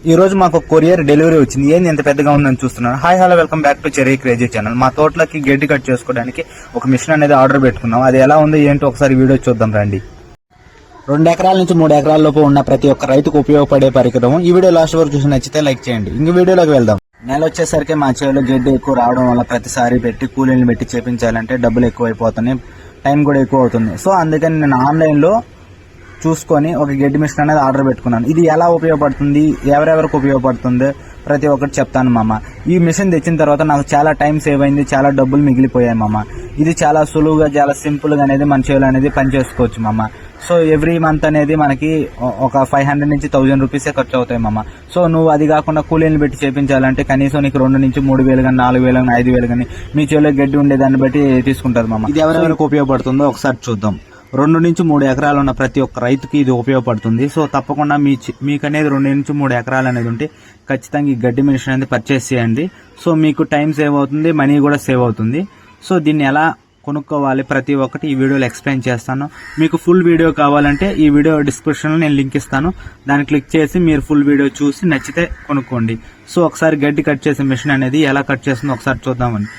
ఈ రోజు మాకు కొరియర్ డెలివరీ వచ్చింది. ఏంది ఎంత పెద్దగా ఉందని చూస్తున్నాను. Hi hello welcome back to cherry crazy channel. మా తోటలకి గడ్డి కట్ చేసుకోవడానికి ఒక మిషన్ అనేది ఆర్డర్ పెట్టుకున్నాం. అది ఎలా ఉందో ఏంటో ఒకసారి వీడియో చూద్దాం రండి. 2 ఎకరాల నుంచి 3 ఎకరాల లోపు ఉన్న ప్రతి ఒక్క రైతుకు ఉపయోగపడే పరికరం. ఈ వీడియో లాస్ట్ వరకు చూసి నచ్చితే లైక్ చేయండి. ఇంక వీడియోలోకి వెళ్దాం. నెల వచ్చేసరికి మా చేలో గడ్డి ఎక్కువ రావడం వల్ల ప్రతిసారి పెట్టి కూలీని పెట్టి చేపించాలంటే డబ్బులు ఎక్కువ అయిపోతున్నాయి, టైం కూడా ఎక్కువ అవుతుంది. సో అందుకని నేను ఆన్లైన్లో చూసుకొని ఒక గడ్డి మిషన్ అనేది ఆర్డర్ పెట్టుకున్నాను. ఇది ఎలా ఉపయోగపడుతుంది, ఎవరెవరికి ఉపయోగపడుతుంది ప్రతి ఒక్కటి చెప్తాను మామ. ఈ మిషన్ తెచ్చిన తర్వాత నాకు చాలా టైం సేవ్ అయింది, చాలా డబ్బులు మిగిలిపోయాయి మామ. ఇది చాలా సులువుగా చాలా సింపుల్గా అనేది మన చేలో అనేది పని చేసుకోవచ్చు మామ. సో ఎవ్రీ మంత్ అనేది మనకి ఒక 500 నుంచి 1000 రూపీసే ఖర్చు అవుతాయి మామ. సో నువ్వు అది కాకుండా కూలీని పెట్టి చేపించాలంటే కనీసం నీకు 2 నుంచి 3000 కానీ 4000 కానీ 5000 కానీ మీ చేలో గడ్డి ఉండేదాన్ని బట్టి తీసుకుంటారు మామ. ఇది ఎవరెవరికి ఉపయోగపడుతుందో ఒకసారి చూద్దాం. 2 నుంచి 3 ఎకరాలు ఉన్న ప్రతి ఒక్క రైతుకి ఇది ఉపయోగపడుతుంది. సో తప్పకుండా మీకు అనేది 2 నుంచి 3 ఎకరాలు అనేది ఉంటే ఖచ్చితంగా ఈ గడ్డి మిషన్ అనేది పర్చేస్ చేయండి. సో మీకు టైం సేవ్ అవుతుంది, మనీ కూడా సేవ్ అవుతుంది. సో దీన్ని ఎలా కొనుక్కోవాలి ప్రతి ఒక్కటి ఈ వీడియోలో ఎక్స్ప్లెయిన్ చేస్తాను. మీకు ఫుల్ వీడియో కావాలంటే ఈ వీడియో డిస్క్రిప్షన్లో నేను లింక్ ఇస్తాను. దాన్ని క్లిక్ చేసి మీరు ఫుల్ వీడియో చూసి నచ్చితే కొనుక్కోండి. సో ఒకసారి గడ్డి కట్ చేసే మిషన్ అనేది ఎలా కట్ చేస్తుందో ఒకసారి చూద్దామని.